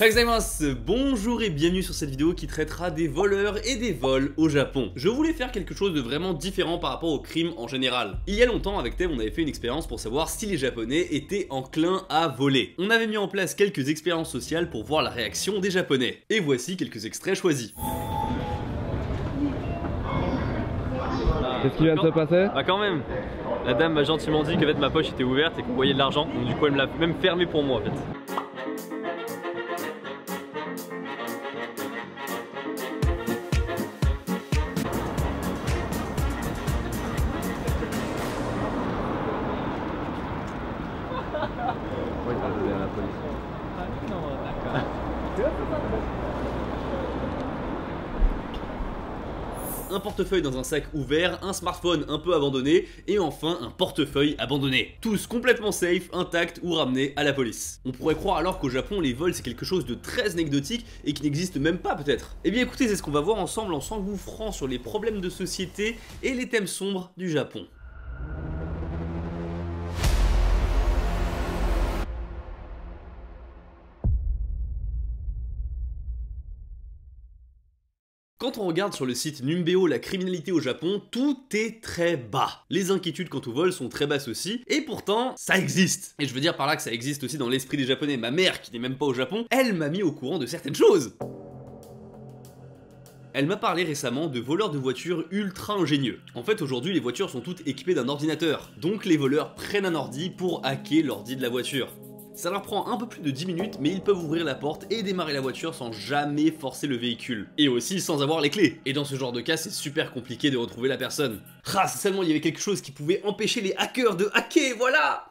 Gozaimasu, bonjour et bienvenue sur cette vidéo qui traitera des voleurs et des vols au Japon. Je voulais faire quelque chose de vraiment différent par rapport au crime en général. Il y a longtemps avec Tev on avait fait une expérience pour savoir si les Japonais étaient enclins à voler. On avait mis en place quelques expériences sociales pour voir la réaction des Japonais. Et voici quelques extraits choisis. Qu'est-ce qui vient de se passer? Bah quand même, la dame m'a gentiment dit que en fait, ma poche était ouverte et qu'on voyait de l'argent, donc du coup elle me l'a même fermé pour moi en fait. Oui, ça devient la police. Un portefeuille dans un sac ouvert, un smartphone un peu abandonné, et enfin un portefeuille abandonné. Tous complètement safe, intacts ou ramenés à la police. On pourrait croire alors qu'au Japon les vols c'est quelque chose de très anecdotique et qui n'existe même pas peut-être. Eh bien écoutez, c'est ce qu'on va voir ensemble en s'engouffrant sur les problèmes de société et les thèmes sombres du Japon. Quand on regarde sur le site Numbeo la criminalité au Japon, tout est très bas. Les inquiétudes quant au vol sont très basses aussi, et pourtant, ça existe. Et je veux dire par là que ça existe aussi dans l'esprit des Japonais. Ma mère, qui n'est même pas au Japon, elle m'a mis au courant de certaines choses. Elle m'a parlé récemment de voleurs de voitures ultra ingénieux. En fait, aujourd'hui, les voitures sont toutes équipées d'un ordinateur. Donc les voleurs prennent un ordi pour hacker l'ordi de la voiture. Ça leur prend un peu plus de 10 minutes, mais ils peuvent ouvrir la porte et démarrer la voiture sans jamais forcer le véhicule. Et aussi sans avoir les clés. Et dans ce genre de cas, c'est super compliqué de retrouver la personne. Ah, c'est seulement il y avait quelque chose qui pouvait empêcher les hackers de hacker, voilà!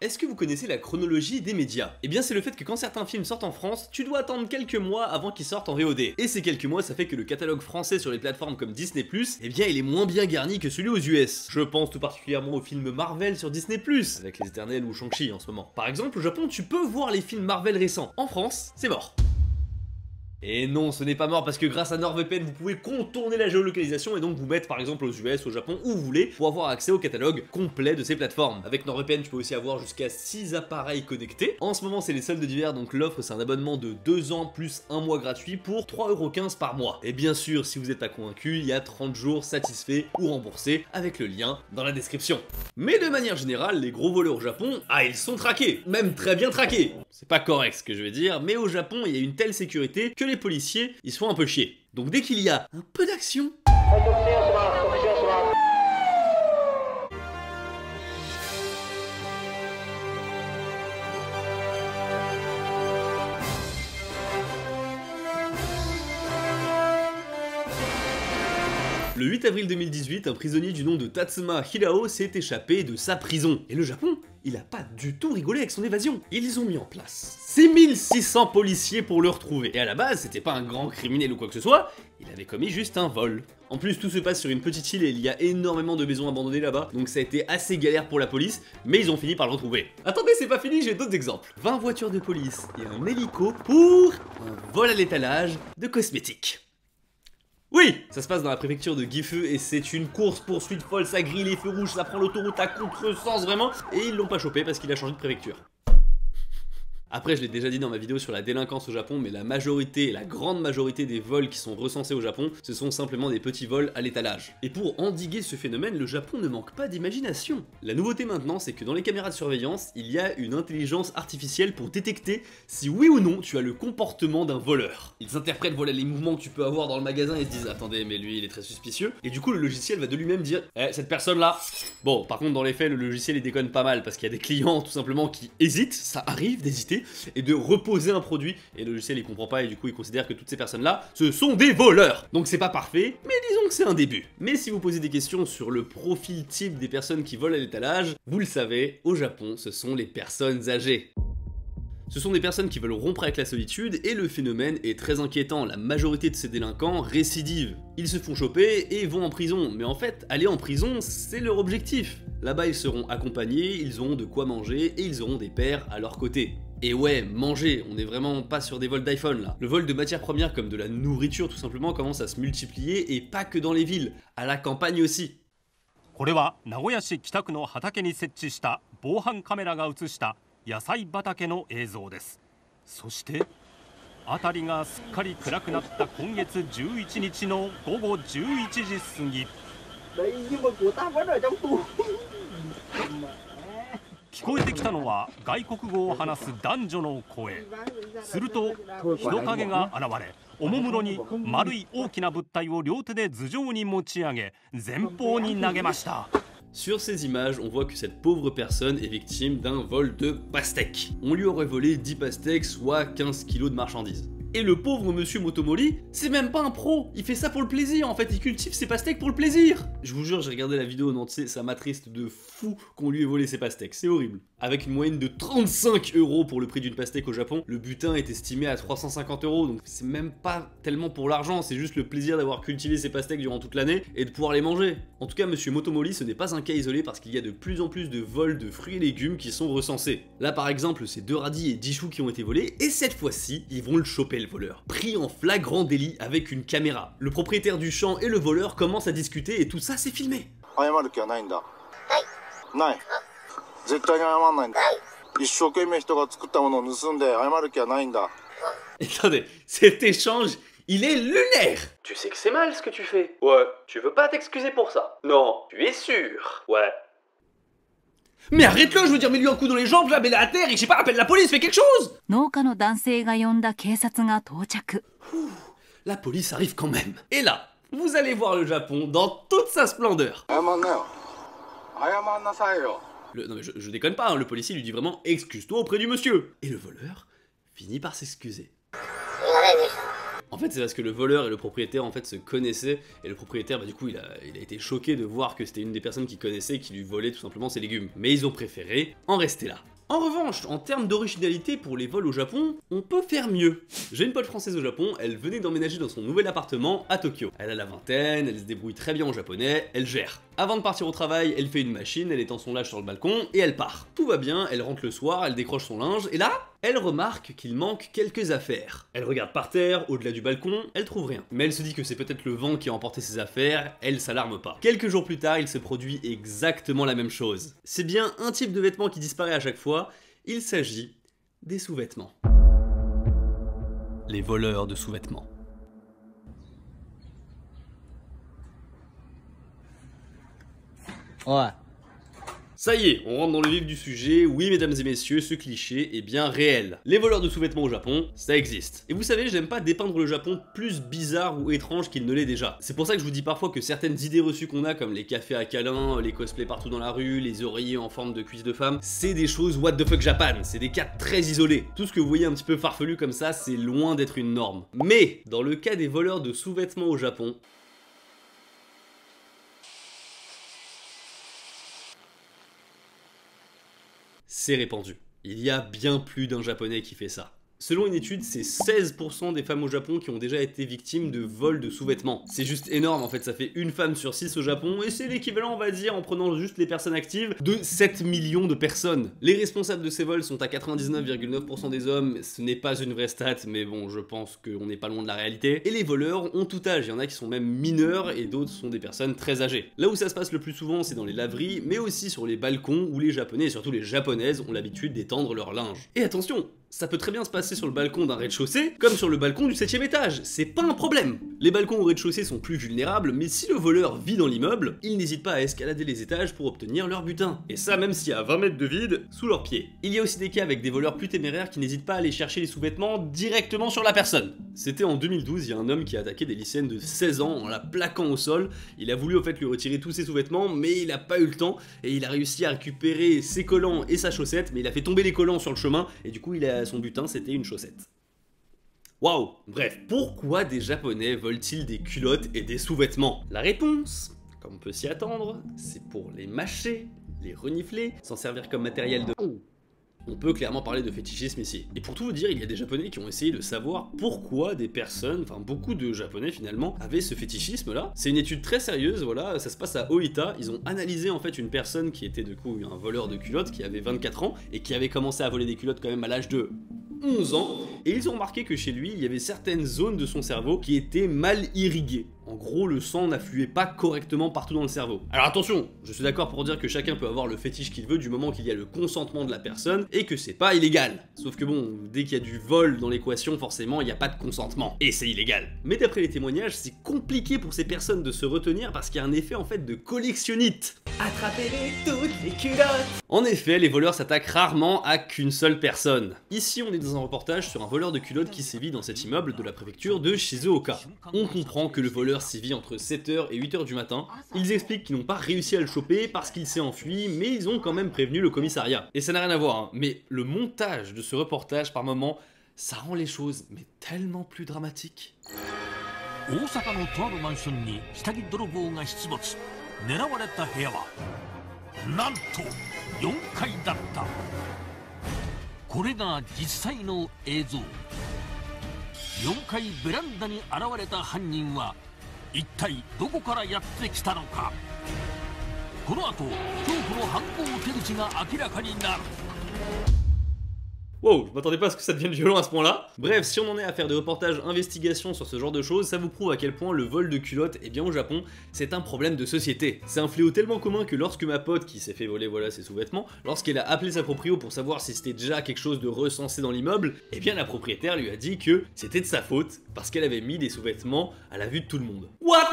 Est-ce que vous connaissez la chronologie des médias? Eh bien c'est le fait que quand certains films sortent en France, tu dois attendre quelques mois avant qu'ils sortent en VOD. Et ces quelques mois, ça fait que le catalogue français sur les plateformes comme Disney+, eh bien il est moins bien garni que celui aux US. Je pense tout particulièrement aux films Marvel sur Disney+, avec les Éternels ou Shang-Chi en ce moment. Par exemple, au Japon, tu peux voir les films Marvel récents. En France, c'est mort. Et non, ce n'est pas mort parce que grâce à NordVPN, vous pouvez contourner la géolocalisation et donc vous mettre par exemple aux US, au Japon, où vous voulez, pour avoir accès au catalogue complet de ces plateformes. Avec NordVPN, tu peux aussi avoir jusqu'à 6 appareils connectés. En ce moment, c'est les soldes d'hiver, donc l'offre, c'est un abonnement de 2 ans plus 1 mois gratuit pour 3,15€ par mois. Et bien sûr, si vous n'êtes pas convaincu, il y a 30 jours satisfaits ou remboursés avec le lien dans la description. Mais de manière générale, les gros voleurs au Japon, ils sont traqués, même très bien traqués. C'est pas correct ce que je veux dire, mais au Japon, il y a une telle sécurité que les policiers, ils se font un peu chier. Donc dès qu'il y a un peu d'action, le 8 avril 2018, un prisonnier du nom de Tatsuma Hirao s'est échappé de sa prison. Et le Japon, il a pas du tout rigolé avec son évasion. Ils ont mis en place 6600 policiers pour le retrouver. Et à la base, c'était pas un grand criminel ou quoi que ce soit, il avait commis juste un vol. En plus, tout se passe sur une petite île et il y a énormément de maisons abandonnées là-bas, donc ça a été assez galère pour la police, mais ils ont fini par le retrouver. Attendez, c'est pas fini, j'ai d'autres exemples. 20 voitures de police et un hélico pour un vol à l'étalage de cosmétiques. Oui, ça se passe dans la préfecture de Gifu et c'est une course-poursuite folle, ça grille les feux rouges, ça prend l'autoroute à contresens vraiment, et ils l'ont pas chopé parce qu'il a changé de préfecture. Après, je l'ai déjà dit dans ma vidéo sur la délinquance au Japon, mais la majorité, la grande majorité des vols qui sont recensés au Japon, ce sont simplement des petits vols à l'étalage. Et pour endiguer ce phénomène, le Japon ne manque pas d'imagination. La nouveauté maintenant, c'est que dans les caméras de surveillance, il y a une intelligence artificielle pour détecter si oui ou non tu as le comportement d'un voleur. Ils interprètent voilà les mouvements que tu peux avoir dans le magasin et se disent attendez mais lui il est très suspicieux. Et du coup le logiciel va de lui-même dire cette personne là. Bon par contre dans les faits le logiciel il déconne pas mal parce qu'il y a des clients tout simplement qui hésitent, ça arrive d'hésiter et de reposer un produit et le logiciel il comprend pas et du coup il considère que toutes ces personnes là ce sont des voleurs. Donc c'est pas parfait mais disons donc c'est un début. Mais si vous posez des questions sur le profil type des personnes qui volent à l'étalage, vous le savez, au Japon, ce sont les personnes âgées. Ce sont des personnes qui veulent rompre avec la solitude et le phénomène est très inquiétant. La majorité de ces délinquants récidivent. Ils se font choper et vont en prison. Mais en fait, aller en prison, c'est leur objectif. Là-bas, ils seront accompagnés, ils auront de quoi manger et ils auront des pairs à leur côté. Et ouais, manger, on n'est vraiment pas sur des vols d'iPhone là. Le vol de matières premières comme de la nourriture tout simplement commence à se multiplier et pas que dans les villes, à la campagne aussi. これは名古屋市北区の畑に設置した防犯カメラが映した野菜畑の映像です。そして辺りがすっかり暗くなった今月11日の午後11時過ぎ。聞こえてきたのは外国語を話す男女の声。すると人影が現れ、おもむろに丸い大きな物体を両手で頭上に持ち上げ、前方に投げました。 Sur ces images, on voit que cette pauvre personne est victime d'un vol de pastèques. On lui aurait volé 10 pastèques, soit 15 kilos de marchandises. Et le pauvre monsieur Motomori, c'est même pas un pro, il fait ça pour le plaisir, en fait, il cultive ses pastèques pour le plaisir. Je vous jure, j'ai regardé la vidéo en entier, ça m'attriste de fou qu'on lui ait volé ses pastèques, c'est horrible. Avec une moyenne de 35 € pour le prix d'une pastèque au Japon, le butin est estimé à 350 €, donc c'est même pas tellement pour l'argent, c'est juste le plaisir d'avoir cultivé ses pastèques durant toute l'année et de pouvoir les manger. En tout cas, monsieur Motomori, ce n'est pas un cas isolé parce qu'il y a de plus en plus de vols de fruits et légumes qui sont recensés. Là par exemple, c'est 2 radis et 10 choux qui ont été volés, et cette fois-ci, ils vont le choper le voleur. Pris en flagrant délit avec une caméra. Le propriétaire du champ et le voleur commencent à discuter et tout ça c'est filmé. Attendez, cet échange, il est lunaire. Tu sais que c'est mal ce que tu fais. Ouais. Tu veux pas t'excuser pour ça. Non. Tu es sûr. Ouais. Mais arrête-le, je veux dire, mets-lui un coup dans les jambes, là, mets-le à terre, et je sais pas, appelle la police, fais quelque chose. La police arrive quand même. Et là, vous allez voir le Japon dans toute sa splendeur. Non mais je déconne pas, hein, le policier lui dit vraiment « excuse-toi auprès du monsieur ». Et le voleur finit par s'excuser. En fait, c'est parce que le voleur et le propriétaire en fait se connaissaient, et le propriétaire, bah, du coup, il a été choqué de voir que c'était une des personnes qu'il connaissait qui lui volait tout simplement ses légumes. Mais ils ont préféré en rester là. En revanche, en termes d'originalité pour les vols au Japon, on peut faire mieux. J'ai une pote française au Japon, elle venait d'emménager dans son nouvel appartement à Tokyo. Elle a la vingtaine, elle se débrouille très bien en japonais, elle gère. Avant de partir au travail, elle fait une machine, elle étend son linge sur le balcon et elle part. Tout va bien, elle rentre le soir, elle décroche son linge et là, elle remarque qu'il manque quelques affaires. Elle regarde par terre, au-delà du balcon, elle trouve rien. Mais elle se dit que c'est peut-être le vent qui a emporté ses affaires, elle s'alarme pas. Quelques jours plus tard, il se produit exactement la même chose. C'est bien un type de vêtement qui disparaît à chaque fois, il s'agit des sous-vêtements. Les voleurs de sous-vêtements. Ouais. Ça y est, on rentre dans le vif du sujet. Oui, mesdames et messieurs, ce cliché est bien réel. Les voleurs de sous-vêtements au Japon, ça existe. Et vous savez, j'aime pas dépeindre le Japon plus bizarre ou étrange qu'il ne l'est déjà. C'est pour ça que je vous dis parfois que certaines idées reçues qu'on a, comme les cafés à câlins, les cosplays partout dans la rue, les oreillers en forme de cuisses de femme, c'est des choses what the fuck Japan, c'est des cas très isolés. Tout ce que vous voyez un petit peu farfelu comme ça, c'est loin d'être une norme. Mais, dans le cas des voleurs de sous-vêtements au Japon, c'est répandu. Il y a bien plus d'un japonais qui fait ça. Selon une étude, c'est 16% des femmes au Japon qui ont déjà été victimes de vols de sous-vêtements. C'est juste énorme en fait, ça fait une femme sur 6 au Japon et c'est l'équivalent, on va dire, en prenant juste les personnes actives, de 7 millions de personnes. Les responsables de ces vols sont à 99,9% des hommes, ce n'est pas une vraie stat, mais bon, je pense qu'on n'est pas loin de la réalité. Et les voleurs ont tout âge, il y en a qui sont même mineurs et d'autres sont des personnes très âgées. Là où ça se passe le plus souvent, c'est dans les laveries, mais aussi sur les balcons où les Japonais et surtout les Japonaises ont l'habitude d'étendre leur linge. Et attention, ça peut très bien se passer sur le balcon d'un rez-de-chaussée, comme sur le balcon du 7ème étage, c'est pas un problème. Les balcons au rez-de-chaussée sont plus vulnérables, mais si le voleur vit dans l'immeuble, il n'hésite pas à escalader les étages pour obtenir leur butin. Et ça même s'il y a 20 mètres de vide sous leurs pieds. Il y a aussi des cas avec des voleurs plus téméraires qui n'hésitent pas à aller chercher les sous-vêtements directement sur la personne. C'était en 2012, il y a un homme qui a attaqué des lycéennes de 16 ans en la plaquant au sol. Il a voulu au fait lui retirer tous ses sous-vêtements, mais il a pas eu le temps, et il a réussi à récupérer ses collants et sa chaussette, mais il a fait tomber les collants sur le chemin, et du coup son butin c'était une chaussette. Waouh! Bref, pourquoi des Japonais volent-ils des culottes et des sous-vêtements? La réponse, comme on peut s'y attendre, c'est pour les mâcher, les renifler, s'en servir comme matériel de... On peut clairement parler de fétichisme ici. Et pour tout vous dire, il y a des Japonais qui ont essayé de savoir pourquoi des personnes, enfin beaucoup de Japonais finalement, avaient ce fétichisme là. C'est une étude très sérieuse, voilà, ça se passe à Oita. Ils ont analysé en fait une personne qui était du coup un voleur de culottes, qui avait 24 ans, et qui avait commencé à voler des culottes quand même à l'âge de 11 ans, et ils ont remarqué que chez lui, il y avait certaines zones de son cerveau qui étaient mal irriguées. En gros, le sang n'affluait pas correctement partout dans le cerveau. Alors attention, je suis d'accord pour dire que chacun peut avoir le fétiche qu'il veut du moment qu'il y a le consentement de la personne et que c'est pas illégal. Sauf que bon, dès qu'il y a du vol dans l'équation, forcément, il n'y a pas de consentement. Et c'est illégal. Mais d'après les témoignages, c'est compliqué pour ces personnes de se retenir parce qu'il y a un effet en fait de collectionnite. Attrapez-les toutes les culottes! En effet, les voleurs s'attaquent rarement à qu'une seule personne. Ici, on est dans un reportage sur un voleur de culottes qui sévit dans cet immeuble de la préfecture de Shizuoka. On comprend que le voleur sévit entre 7h et 8h du matin. Ils expliquent qu'ils n'ont pas réussi à le choper parce qu'il s'est enfui, mais ils ont quand même prévenu le commissariat. Et ça n'a rien à voir, hein, mais le montage de ce reportage par moments, ça rend les choses mais tellement plus dramatiques. 大阪のとあるマンションに下着泥棒が出没。狙われた部屋はなんと4階だった。これが実際の映像。4階ベランダに現れた犯人は一体どこからやってきたのか。この後恐怖の犯行手口が明らかになる。 Wow, je m'attendais pas à ce que ça devienne violent à ce point-là. Bref, si on en est à faire des reportages investigation sur ce genre de choses, ça vous prouve à quel point le vol de culottes, eh bien au Japon, c'est un problème de société. C'est un fléau tellement commun que lorsque ma pote qui s'est fait voler voilà ses sous-vêtements, lorsqu'elle a appelé sa proprio pour savoir si c'était déjà quelque chose de recensé dans l'immeuble, eh bien la propriétaire lui a dit que c'était de sa faute parce qu'elle avait mis des sous-vêtements à la vue de tout le monde. What?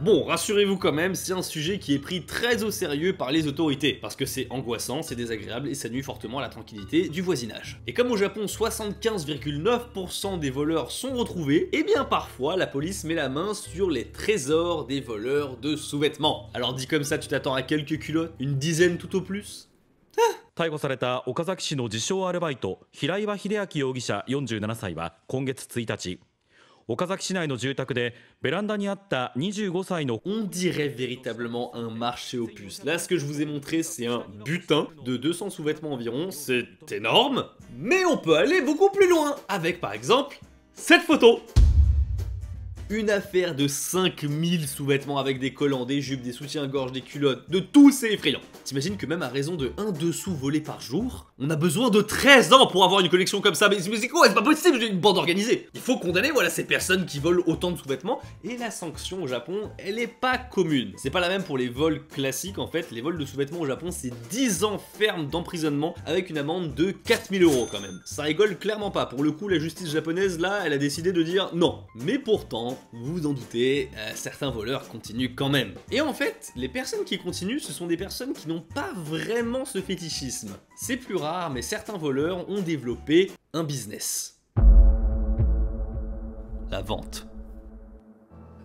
Bon, rassurez-vous quand même, c'est un sujet qui est pris très au sérieux par les autorités, parce que c'est angoissant, c'est désagréable et ça nuit fortement à la tranquillité du voisinage. Et comme au Japon 75,9% des voleurs sont retrouvés, eh bien parfois la police met la main sur les trésors des voleurs de sous-vêtements. Alors dit comme ça, tu t'attends à quelques culottes, une dizaine tout au plus? 逮捕された岡崎市の自称アルバイト平岩秀明容疑者47歳は今月1日 岡崎市内の住宅でベランダにあった25歳の On dirait véritablement un marché aux puces. Là, ce que je vous ai montré, c'est un butin de 200 sous-vêtements environ. C'est énorme, mais on peut aller beaucoup plus loin. Avec, par exemple, cette photo. Une affaire de 5000 sous-vêtements avec des collants, des jupes, des soutiens-gorge, des culottes, de tout, c'est effrayant. T'imagines que même à raison de 1 dessous volé par jour, on a besoin de 13 ans pour avoir une collection comme ça. Mais c'est quoi? C'est pas possible, j'ai une bande organisée. Il faut condamner voilà ces personnes qui volent autant de sous-vêtements. Et la sanction au Japon, elle est pas commune. C'est pas la même pour les vols classiques en fait. Les vols de sous-vêtements au Japon, c'est 10 ans ferme d'emprisonnement avec une amende de 4000 € quand même. Ça rigole clairement pas. Pour le coup, la justice japonaise là, elle a décidé de dire non. Mais pourtant, vous vous en doutez, certains voleurs continuent quand même. Et en fait, les personnes qui continuent, ce sont des personnes qui n'ont pas vraiment ce fétichisme. C'est plus rare, mais certains voleurs ont développé un business. La vente.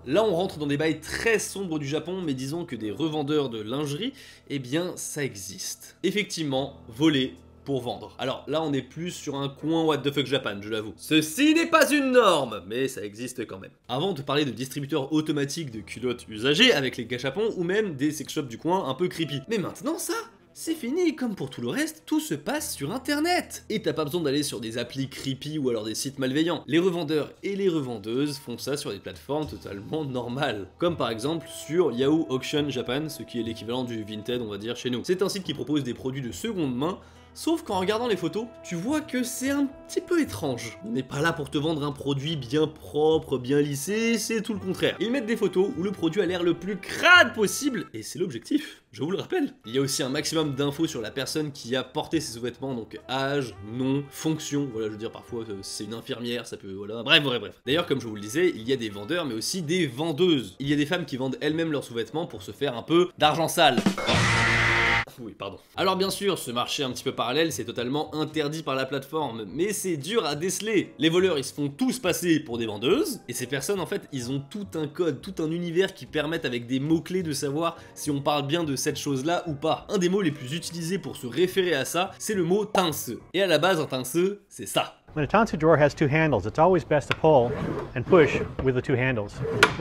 Là, on rentre dans des bails très sombres du Japon, mais disons que des revendeurs de lingerie, eh bien, ça existe. Effectivement, voler pour vendre. Alors là, on est plus sur un coin what the fuck Japan, je l'avoue. Ceci n'est pas une norme, mais ça existe quand même. Avant de parler de distributeurs automatiques de culottes usagées avec les gachapons ou même des sex shops du coin un peu creepy. Mais maintenant ça, c'est fini, comme pour tout le reste, tout se passe sur internet. Et t'as pas besoin d'aller sur des applis creepy ou alors des sites malveillants. Les revendeurs et les revendeuses font ça sur des plateformes totalement normales. Comme par exemple sur Yahoo Auction Japan, ce qui est l'équivalent du Vinted on va dire chez nous. C'est un site qui propose des produits de seconde main. Sauf qu'en regardant les photos, tu vois que c'est un petit peu étrange. On n'est pas là pour te vendre un produit bien propre, bien lissé, c'est tout le contraire. Ils mettent des photos où le produit a l'air le plus crade possible, et c'est l'objectif, je vous le rappelle. Il y a aussi un maximum d'infos sur la personne qui a porté ces sous-vêtements, donc âge, nom, fonction, voilà je veux dire parfois c'est une infirmière, ça peut, voilà, bref. D'ailleurs comme je vous le disais, il y a des vendeurs mais aussi des vendeuses. Il y a des femmes qui vendent elles-mêmes leurs sous-vêtements pour se faire un peu d'argent sale. Oui, pardon. Alors bien sûr, ce marché un petit peu parallèle, c'est totalement interdit par la plateforme, mais c'est dur à déceler. Les voleurs, ils se font tous passer pour des vendeuses, et ces personnes, en fait, ils ont tout un code, tout un univers qui permettent avec des mots-clés de savoir si on parle bien de cette chose-là ou pas. Un des mots les plus utilisés pour se référer à ça, c'est le mot tince. Et à la base, un tince, c'est ça. When a tansu drawer has two handles, it's always best to pull and push with the two handles.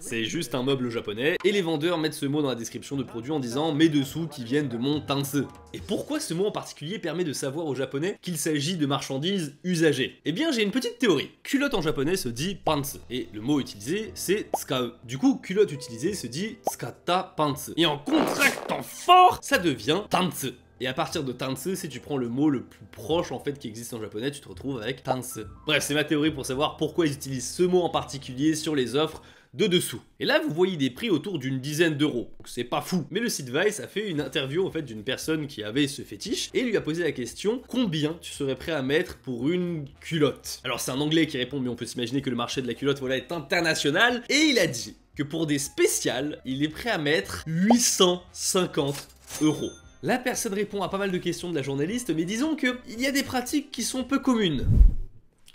C'est juste un meuble japonais, et les vendeurs mettent ce mot dans la description de produit en disant mes dessous qui viennent de mon tansu. Et pourquoi ce mot en particulier permet de savoir aux japonais qu'il s'agit de marchandises usagées? Eh bien j'ai une petite théorie. Culotte en japonais se dit pantsu, et le mot utilisé c'est tsukau. Du coup culotte utilisée se dit tsukatta pantsu. Et en contractant fort, ça devient tansu. Et à partir de tansu, si tu prends le mot le plus proche en fait qui existe en japonais, tu te retrouves avec tansu. Bref, c'est ma théorie pour savoir pourquoi ils utilisent ce mot en particulier sur les offres de dessous. Et là, vous voyez des prix autour d'une dizaine d'euros. Donc c'est pas fou. Mais le site Vice a fait une interview en fait d'une personne qui avait ce fétiche et lui a posé la question combien tu serais prêt à mettre pour une culotte? Alors c'est un anglais qui répond, mais on peut s'imaginer que le marché de la culotte voilà est international. Et il a dit que pour des spéciales, il est prêt à mettre 850 euros. La personne répond à pas mal de questions de la journaliste, mais disons qu'il y a des pratiques qui sont peu communes.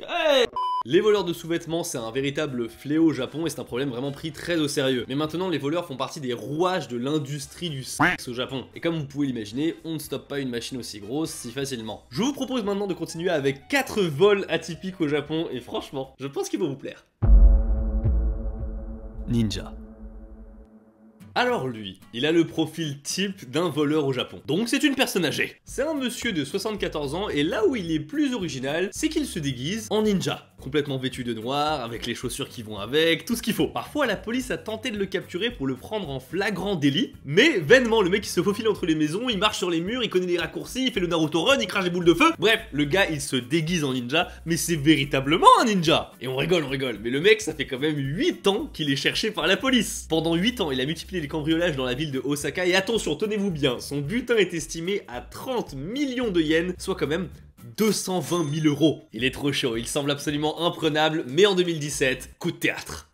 Hey, les voleurs de sous-vêtements, c'est un véritable fléau au Japon et c'est un problème vraiment pris très au sérieux. Mais maintenant, les voleurs font partie des rouages de l'industrie du sexe au Japon. Et comme vous pouvez l'imaginer, on ne stoppe pas une machine aussi grosse si facilement. Je vous propose maintenant de continuer avec 4 vols atypiques au Japon et franchement, je pense qu'ils vont vous plaire. Ninja. Alors lui, il a le profil type d'un voleur au Japon. Donc c'est une personne âgée. C'est un monsieur de 74 ans et là où il est plus original, c'est qu'il se déguise en ninja. Complètement vêtu de noir, avec les chaussures qui vont avec, tout ce qu'il faut. Parfois la police a tenté de le capturer pour le prendre en flagrant délit, mais vainement le mec il se faufile entre les maisons, il marche sur les murs, il connaît les raccourcis, il fait le Naruto Run, il crache des boules de feu. Bref, le gars il se déguise en ninja, mais c'est véritablement un ninja. Et on rigole, mais le mec ça fait quand même 8 ans qu'il est cherché par la police. Pendant 8 ans il a multiplié les cambriolages dans la ville de Osaka et attention, tenez-vous bien, son butin est estimé à 30 millions de yens, soit quand même 220 000 euros. Il est trop chaud, il semble absolument imprenable, mais en 2017, coup de théâtre.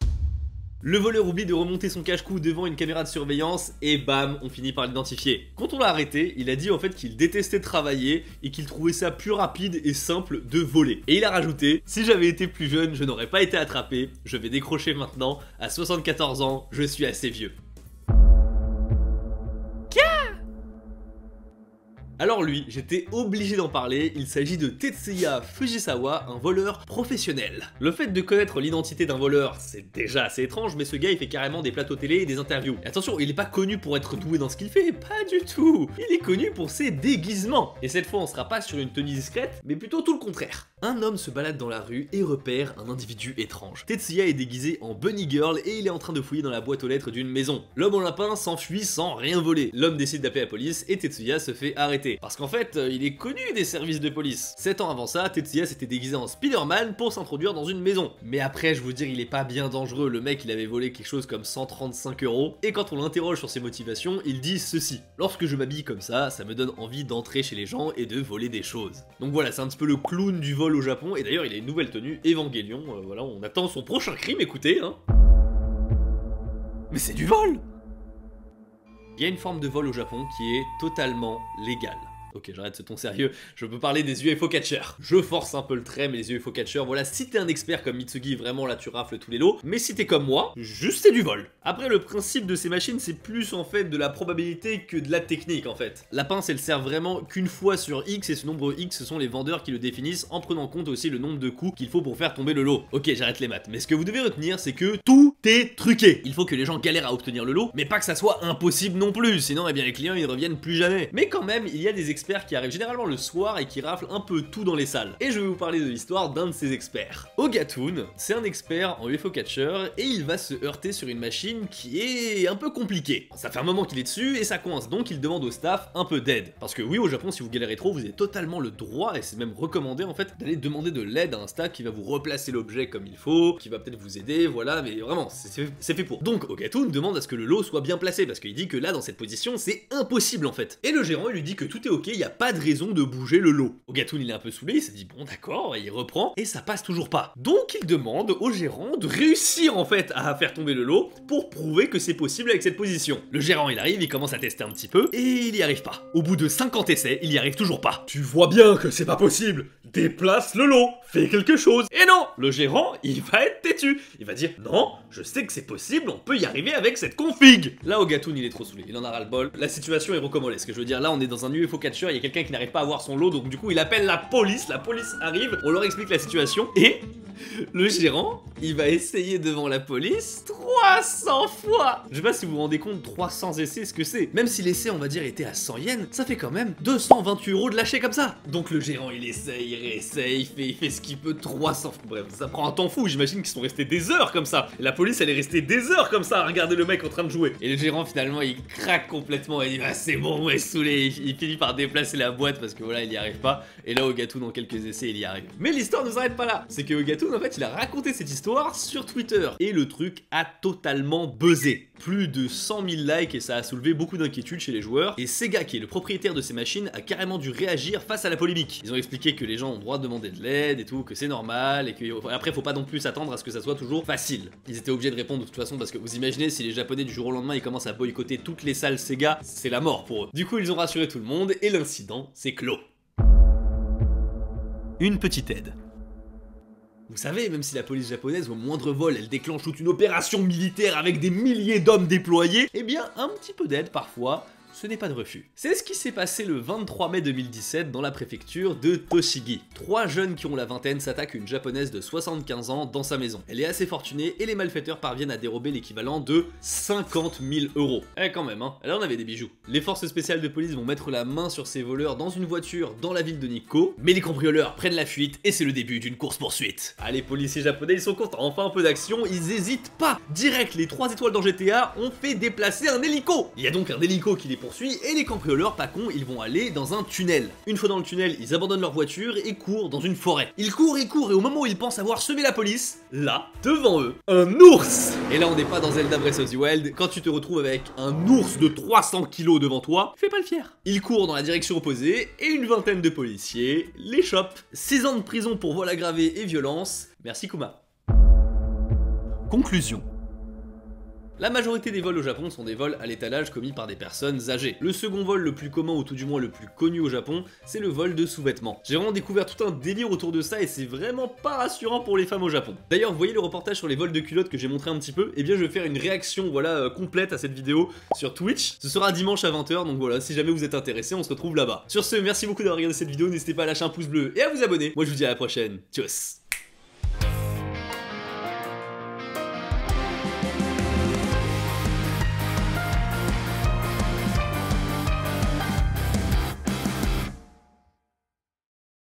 Le voleur oublie de remonter son cache-cou devant une caméra de surveillance et bam, on finit par l'identifier. Quand on l'a arrêté, il a dit en fait qu'il détestait travailler et qu'il trouvait ça plus rapide et simple de voler. Et il a rajouté, si j'avais été plus jeune, je n'aurais pas été attrapé, je vais décrocher maintenant, à 74 ans, je suis assez vieux. Alors lui, j'étais obligé d'en parler, il s'agit de Tetsuya Fujisawa, un voleur professionnel. Le fait de connaître l'identité d'un voleur, c'est déjà assez étrange, mais ce gars il fait carrément des plateaux télé et des interviews. Et attention, il est pas connu pour être doué dans ce qu'il fait, pas du tout. Il est connu pour ses déguisements. Et cette fois on sera pas sur une tenue discrète, mais plutôt tout le contraire. Un homme se balade dans la rue et repère un individu étrange. Tetsuya est déguisé en bunny girl et il est en train de fouiller dans la boîte aux lettres d'une maison. L'homme en lapin s'enfuit sans rien voler. L'homme décide d'appeler la police et Tetsuya se fait arrêter. Parce qu'en fait, il est connu des services de police. 7 ans avant ça, Tetsuya s'était déguisé en Spider-Man pour s'introduire dans une maison. Mais après, je vous dire, il est pas bien dangereux. Le mec, il avait volé quelque chose comme 135 euros. Et quand on l'interroge sur ses motivations, il dit ceci. Lorsque je m'habille comme ça me donne envie d'entrer chez les gens et de voler des choses. Donc voilà, c'est un petit peu le clown du vol au Japon. Et d'ailleurs, il a une nouvelle tenue, Evangelion. Voilà, on attend son prochain crime, écoutez, hein. Mais c'est du vol! Il y a une forme de vol au Japon qui est totalement légale. Ok, j'arrête ce ton sérieux, je peux parler des UFO catchers. Je force un peu le trait, mais les UFO catchers, voilà, si t'es un expert comme Mitsugi, vraiment là tu rafles tous les lots, mais si t'es comme moi, juste c'est du vol. Après, le principe de ces machines, c'est plus en fait de la probabilité que de la technique en fait. La pince, elle sert vraiment qu'une fois sur X, et ce nombre X, ce sont les vendeurs qui le définissent en prenant en compte aussi le nombre de coups qu'il faut pour faire tomber le lot. Ok, j'arrête les maths, mais ce que vous devez retenir, c'est que tout est truqué. Il faut que les gens galèrent à obtenir le lot, mais pas que ça soit impossible non plus, sinon eh bien les clients ils reviennent plus jamais. Mais quand même, il y a des experts qui arrivent généralement le soir et qui raflent un peu tout dans les salles. Et je vais vous parler de l'histoire d'un de ces experts. Ogatoon, c'est un expert en UFO catcher et il va se heurter sur une machine qui est un peu compliquée. Ça fait un moment qu'il est dessus et ça coince, donc il demande au staff un peu d'aide. Parce que oui, au Japon, si vous galérez trop, vous avez totalement le droit, et c'est même recommandé en fait, d'aller demander de l'aide à un staff qui va vous replacer l'objet comme il faut, qui va peut-être vous aider, voilà, mais vraiment, c'est fait pour. Donc Ogatoon demande à ce que le lot soit bien placé, parce qu'il dit que là, dans cette position, c'est impossible en fait. Et le gérant, il lui dit que tout est ok, il n'y a pas de raison de bouger le lot. Ogatoon, il est un peu saoulé, il s'est dit bon d'accord, et il reprend, et ça passe toujours pas. Donc il demande au gérant de réussir en fait à faire tomber le lot pour prouver que c'est possible avec cette position. Le gérant il arrive, il commence à tester un petit peu, et il y arrive pas. Au bout de 50 essais, il y arrive toujours pas. Tu vois bien que c'est pas possible, déplace le lot, fais quelque chose. Et non, le gérant il va être têtu, il va dire non, je sais que c'est possible, on peut y arriver avec cette config. Là Ogatoon il est trop saoulé, il en a ras le bol, la situation est recommencée, ce que je veux dire là on est dans un UFO catcher voiture, il y a quelqu'un qui n'arrive pas à voir son lot, donc du coup il appelle la police arrive, on leur explique la situation, et le gérant, il va essayer devant la police 300 fois. Je sais pas si vous vous rendez compte, 300 essais, ce que c'est. Même si l'essai, on va dire, était à 100 yens, ça fait quand même 228 € de lâcher comme ça. Donc le gérant, il essaye, il réessaye, il fait ce qu'il peut, 300... Bref, ça prend un temps fou, j'imagine qu'ils sont restés des heures comme ça. Et la police, elle est restée des heures comme ça à regarder le mec en train de jouer. Et le gérant, finalement, il craque complètement et il dit « Ah, c'est bon, ouais, saoulé ». Il finit par déplacer la boîte parce que voilà, il y arrive pas. Et là, Ogatoon, dans quelques essais, il y arrive. Mais l'histoire ne s'arrête pas là. C'est que Ogatoon, en fait, il a raconté cette histoire sur Twitter. Et le truc a totalement buzzé. Plus de 100 000 likes et ça a soulevé beaucoup d'inquiétudes chez les joueurs. Et Sega, qui est le propriétaire de ces machines, a carrément dû réagir face à la polémique. Ils ont expliqué que les gens ont le droit de demander de l'aide et tout, que c'est normal et que après faut pas non plus s'attendre à ce que ça soit toujours facile. Ils étaient obligés de répondre de toute façon parce que vous imaginez si les Japonais du jour au lendemain ils commencent à boycotter toutes les salles Sega, c'est la mort pour eux. Du coup ils ont rassuré tout le monde et l'incident c'est clos. Une petite aide. Vous savez, même si la police japonaise, au moindre vol, elle déclenche toute une opération militaire avec des milliers d'hommes déployés, eh bien, un petit peu d'aide parfois, ce n'est pas de refus. C'est ce qui s'est passé le 23 mai 2017 dans la préfecture de Tochigi. 3 jeunes qui ont la vingtaine s'attaquent une japonaise de 75 ans dans sa maison. Elle est assez fortunée et les malfaiteurs parviennent à dérober l'équivalent de 50 000 €. Eh quand même, hein, là on avait des bijoux. Les forces spéciales de police vont mettre la main sur ces voleurs dans une voiture dans la ville de Nikko, mais les cambrioleurs prennent la fuite et c'est le début d'une course-poursuite. Ah, les policiers japonais ils sont contents, enfin un peu d'action, ils hésitent pas. Direct, les 3 étoiles dans GTA ont fait déplacer un hélico. Il y a donc un hélico qui les poursuit et les cambrioleurs pas cons, ils vont aller dans un tunnel. Une fois dans le tunnel, ils abandonnent leur voiture et courent dans une forêt. Ils courent et au moment où ils pensent avoir semé la police, là, devant eux, un ours. Et là on n'est pas dans Zelda Breath of the Wild, quand tu te retrouves avec un ours de 300 kg devant toi, fais pas le fier. Ils courent dans la direction opposée et une vingtaine de policiers les chopent. 6 ans de prison pour vol aggravé et violence. Merci Kuma. Conclusion. La majorité des vols au Japon sont des vols à l'étalage commis par des personnes âgées. Le second vol le plus commun ou tout du moins le plus connu au Japon, c'est le vol de sous-vêtements. J'ai vraiment découvert tout un délire autour de ça et c'est vraiment pas rassurant pour les femmes au Japon. D'ailleurs, vous voyez le reportage sur les vols de culottes que j'ai montré un petit peu, et bien je vais faire une réaction voilà complète à cette vidéo sur Twitch. Ce sera dimanche à 20 h, donc voilà, si jamais vous êtes intéressé, on se retrouve là-bas. Sur ce, merci beaucoup d'avoir regardé cette vidéo, n'hésitez pas à lâcher un pouce bleu et à vous abonner. Moi je vous dis à la prochaine, tchuss.